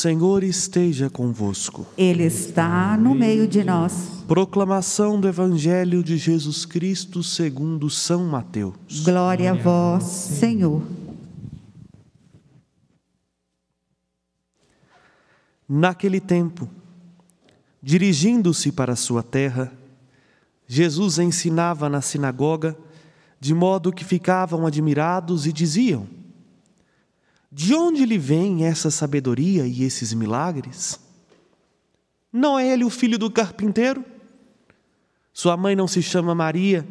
Senhor esteja convosco. Ele está no meio de nós. Proclamação do Evangelho de Jesus Cristo segundo São Mateus. Glória a vós, Senhor. Naquele tempo, dirigindo-se para a sua terra, Jesus ensinava na sinagoga, de modo que ficavam admirados e diziam: de onde lhe vem essa sabedoria e esses milagres? Não é ele o filho do carpinteiro? Sua mãe não se chama Maria?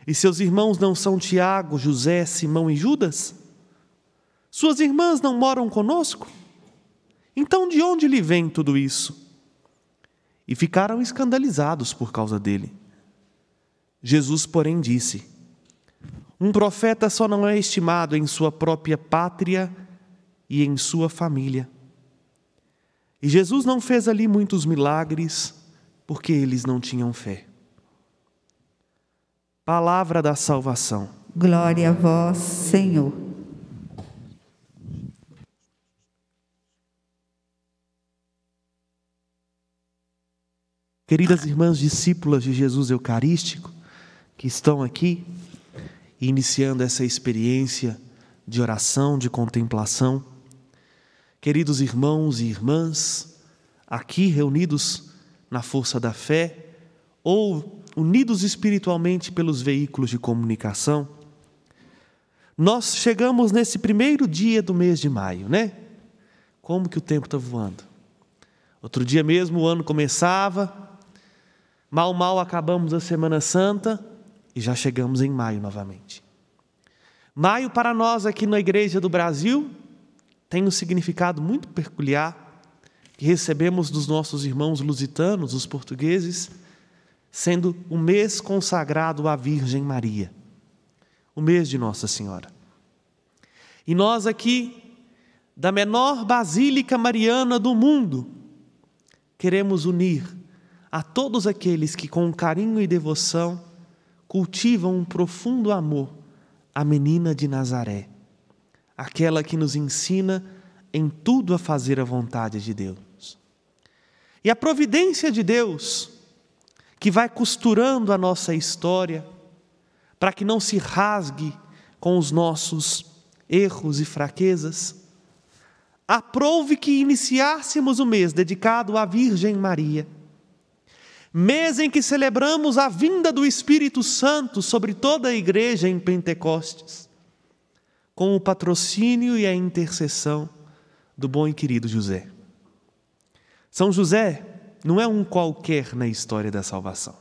E seus irmãos não são Tiago, José, Simão e Judas? Suas irmãs não moram conosco? Então de onde lhe vem tudo isso? E ficaram escandalizados por causa dele. Jesus, porém, disse: um profeta só não é estimado em sua própria pátria e em sua família. E Jesus não fez ali muitos milagres, porque eles não tinham fé. Palavra da salvação. Glória a vós, Senhor. Queridas irmãs discípulas de Jesus Eucarístico, que estão aqui, iniciando essa experiência de oração, de contemplação. Queridos irmãos e irmãs, aqui reunidos na força da fé, ou unidos espiritualmente pelos veículos de comunicação, nós chegamos nesse primeiro dia do mês de maio, né? Como que o tempo está voando. Outro dia mesmo o ano começava, mal acabamos a Semana Santa, e já chegamos em maio novamente. Maio para nós aqui na Igreja do Brasil tem um significado muito peculiar que recebemos dos nossos irmãos lusitanos, os portugueses, sendo o mês consagrado à Virgem Maria, o mês de Nossa Senhora. E nós aqui, da menor basílica mariana do mundo, queremos unir a todos aqueles que com carinho e devoção cultivam um profundo amor à menina de Nazaré, aquela que nos ensina em tudo a fazer a vontade de Deus. E a providência de Deus, que vai costurando a nossa história, para que não se rasgue com os nossos erros e fraquezas, aprouve que iniciássemos o mês dedicado à Virgem Maria, mês em que celebramos a vinda do Espírito Santo sobre toda a igreja em Pentecostes, com o patrocínio e a intercessão do bom e querido José. São José não é um qualquer na história da salvação.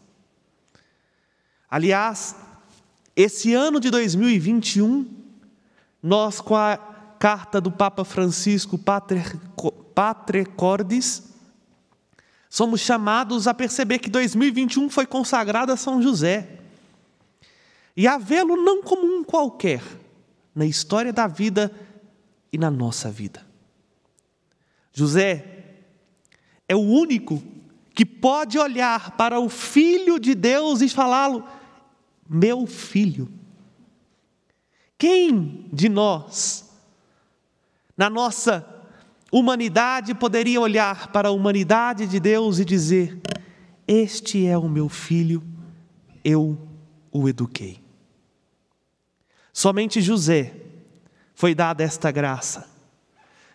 Aliás, esse ano de 2021, nós com a carta do Papa Francisco, Pater Cordis, somos chamados a perceber que 2021 foi consagrado a São José. E a vê-lo não como um qualquer na história da vida e na nossa vida. José é o único que pode olhar para o Filho de Deus e falá-lo: meu filho. Quem de nós, na nossa humanidade, poderia olhar para a humanidade de Deus e dizer: este é o meu filho, eu o eduquei? Somente José foi dada esta graça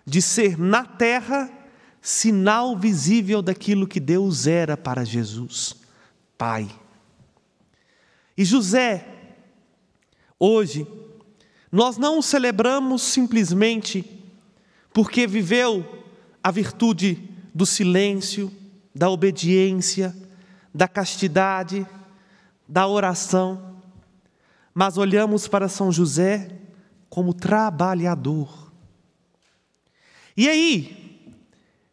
de ser na terra sinal visível daquilo que Deus era para Jesus, Pai. E José, hoje, nós não o celebramos simplesmente porque viveu a virtude do silêncio, da obediência, da castidade, da oração, mas olhamos para São José como trabalhador. E aí,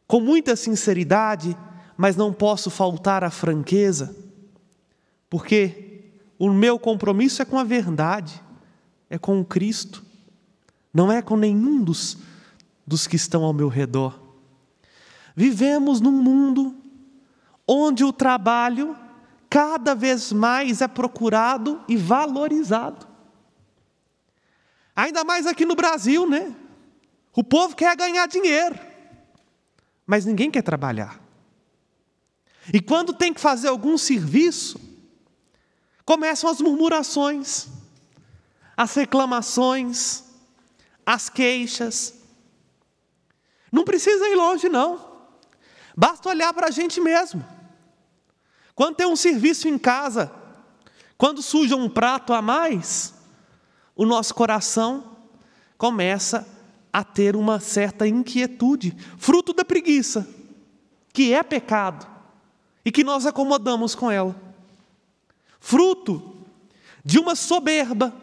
com muita sinceridade, mas não posso faltar à franqueza, porque o meu compromisso é com a verdade, é com o Cristo, não é com nenhum dos que estão ao meu redor. Vivemos num mundo onde o trabalho cada vez mais é procurado e valorizado. Ainda mais aqui no Brasil, né? O povo quer ganhar dinheiro. mas ninguém quer trabalhar. E quando tem que fazer algum serviço, começam as murmurações, as reclamações, as queixas. Não precisa ir longe, não. Basta olhar para a gente mesmo. Quando tem um serviço em casa, quando suja um prato a mais, o nosso coração começa a ter uma certa inquietude, fruto da preguiça, que é pecado, e que nós acomodamos com ela. Fruto de uma soberba,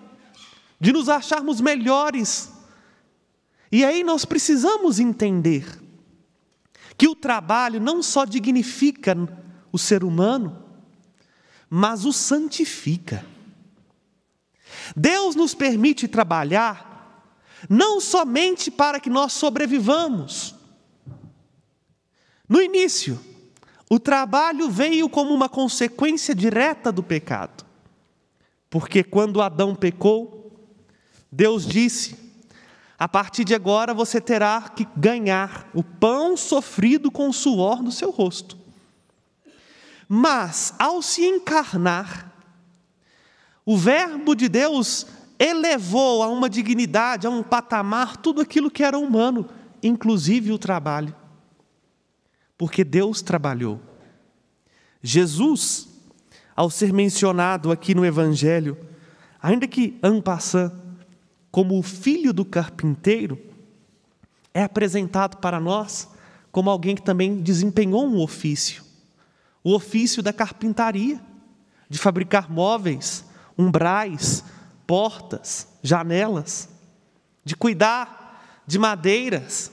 de nos acharmos melhores. E aí nós precisamos entender que o trabalho não só dignifica o ser humano, mas o santifica. Deus nos permite trabalhar não somente para que nós sobrevivamos. No início, o trabalho veio como uma consequência direta do pecado. Porque quando Adão pecou, Deus disse: a partir de agora você terá que ganhar o pão sofrido com o suor do seu rosto. Mas, ao se encarnar, o Verbo de Deus elevou a uma dignidade, a um patamar, tudo aquilo que era humano, inclusive o trabalho. Porque Deus trabalhou. Jesus, ao ser mencionado aqui no Evangelho, ainda que en passant, como o filho do carpinteiro, é apresentado para nós como alguém que também desempenhou um ofício. O ofício da carpintaria, de fabricar móveis, umbrais, portas, janelas, de cuidar de madeiras.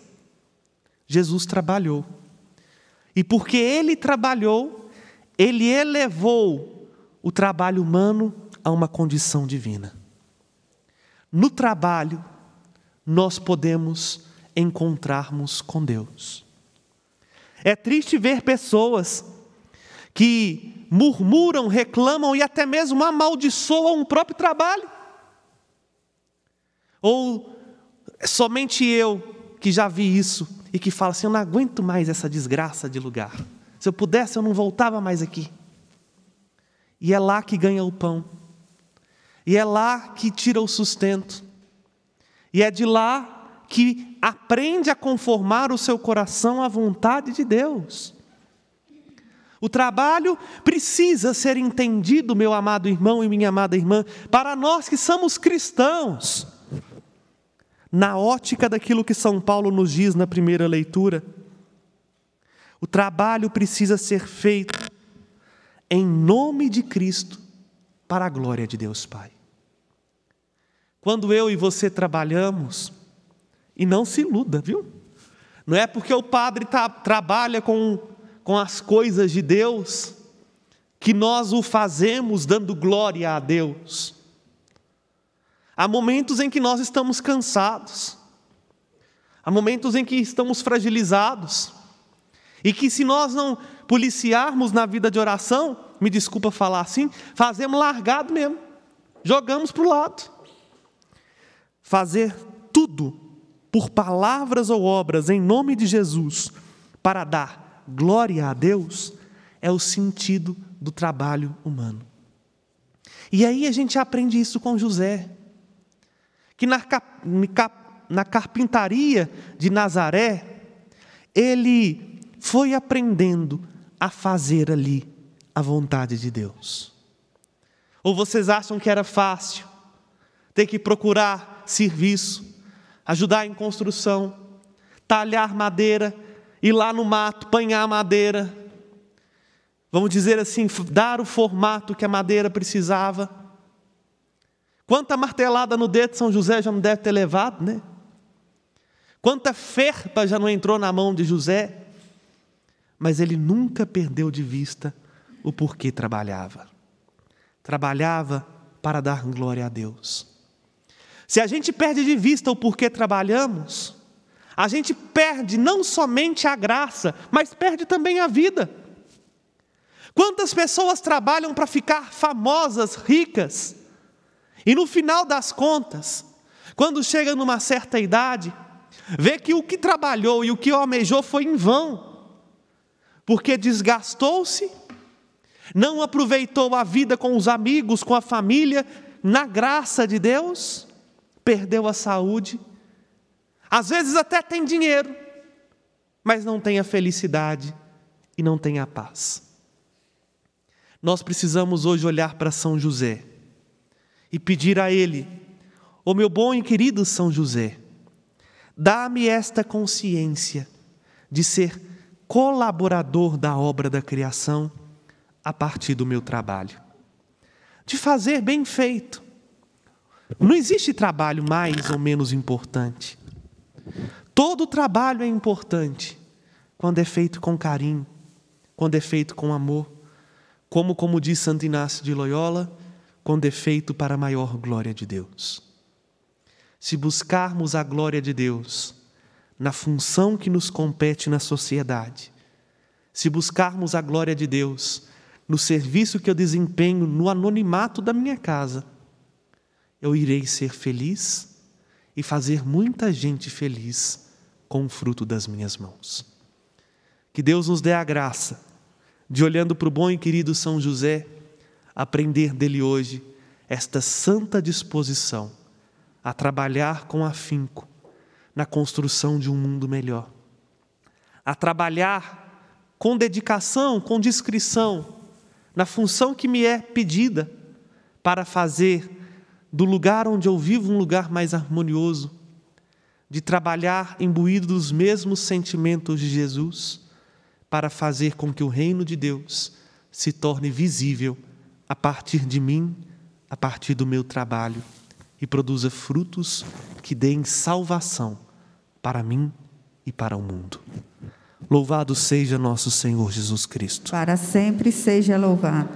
Jesus trabalhou. E porque Ele trabalhou, Ele elevou o trabalho humano a uma condição divina. No trabalho, nós podemos encontrarmos com Deus. É triste ver pessoas que murmuram, reclamam e até mesmo amaldiçoam o próprio trabalho. Ou somente eu que já vi isso e que fala assim: eu não aguento mais essa desgraça de lugar. Se eu pudesse, eu não voltava mais aqui. E é lá que ganha o pão. E é lá que tira o sustento. E é de lá que aprende a conformar o seu coração à vontade de Deus. O trabalho precisa ser entendido, meu amado irmão e minha amada irmã, para nós que somos cristãos, na ótica daquilo que São Paulo nos diz na primeira leitura. O trabalho precisa ser feito em nome de Cristo, para a glória de Deus Pai. Quando eu e você trabalhamos, e não se iluda, viu? Não é porque o padre trabalha com as coisas de Deus, que nós o fazemos dando glória a Deus. Há momentos em que nós estamos cansados, há momentos em que estamos fragilizados, e que se nós não policiarmos na vida de oração, me desculpa falar assim, fazemos largado mesmo, jogamos para o lado. Fazer tudo por palavras ou obras em nome de Jesus, para dar glória a Deus, é o sentido do trabalho humano. E aí a gente aprende isso com José, que na carpintaria de Nazaré, ele foi aprendendo a fazer ali a vontade de Deus. Ou vocês acham que era fácil ter que procurar serviço, ajudar em construção, talhar madeira, ir lá no mato, apanhar madeira, vamos dizer assim, dar o formato que a madeira precisava? Quanta martelada no dedo São José já não deve ter levado, né? Quanta ferpa já não entrou na mão de José? Mas ele nunca perdeu de vista o porquê trabalhava. Trabalhava para dar glória a Deus. Se a gente perde de vista o porquê trabalhamos, a gente perde não somente a graça, mas perde também a vida. Quantas pessoas trabalham para ficar famosas, ricas, e no final das contas, quando chega numa certa idade, vê que o que trabalhou e o que almejou foi em vão, porque desgastou-se, não aproveitou a vida com os amigos, com a família, na graça de Deus, perdeu a saúde, às vezes até tem dinheiro, mas não tem a felicidade e não tem a paz. Nós precisamos hoje olhar para São José e pedir a Ele: ó meu bom e querido São José, dá-me esta consciência de ser colaborador da obra da criação a partir do meu trabalho, de fazer bem feito. Não existe trabalho mais ou menos importante. Todo trabalho é importante quando é feito com carinho, quando é feito com amor, como diz Santo Inácio de Loyola, quando é feito para a maior glória de Deus. Se buscarmos a glória de Deus na função que nos compete na sociedade, se buscarmos a glória de Deus no serviço que eu desempenho no anonimato da minha casa, eu irei ser feliz e fazer muita gente feliz com o fruto das minhas mãos. Que Deus nos dê a graça de, olhando para o bom e querido São José, aprender dele hoje esta santa disposição a trabalhar com afinco na construção de um mundo melhor, a trabalhar com dedicação, com discrição, na função que me é pedida para fazer do lugar onde eu vivo um lugar mais harmonioso, de trabalhar imbuído dos mesmos sentimentos de Jesus, para fazer com que o reino de Deus se torne visível a partir de mim, a partir do meu trabalho, e produza frutos que deem salvação para mim e para o mundo. Louvado seja nosso Senhor Jesus Cristo. Para sempre seja louvado.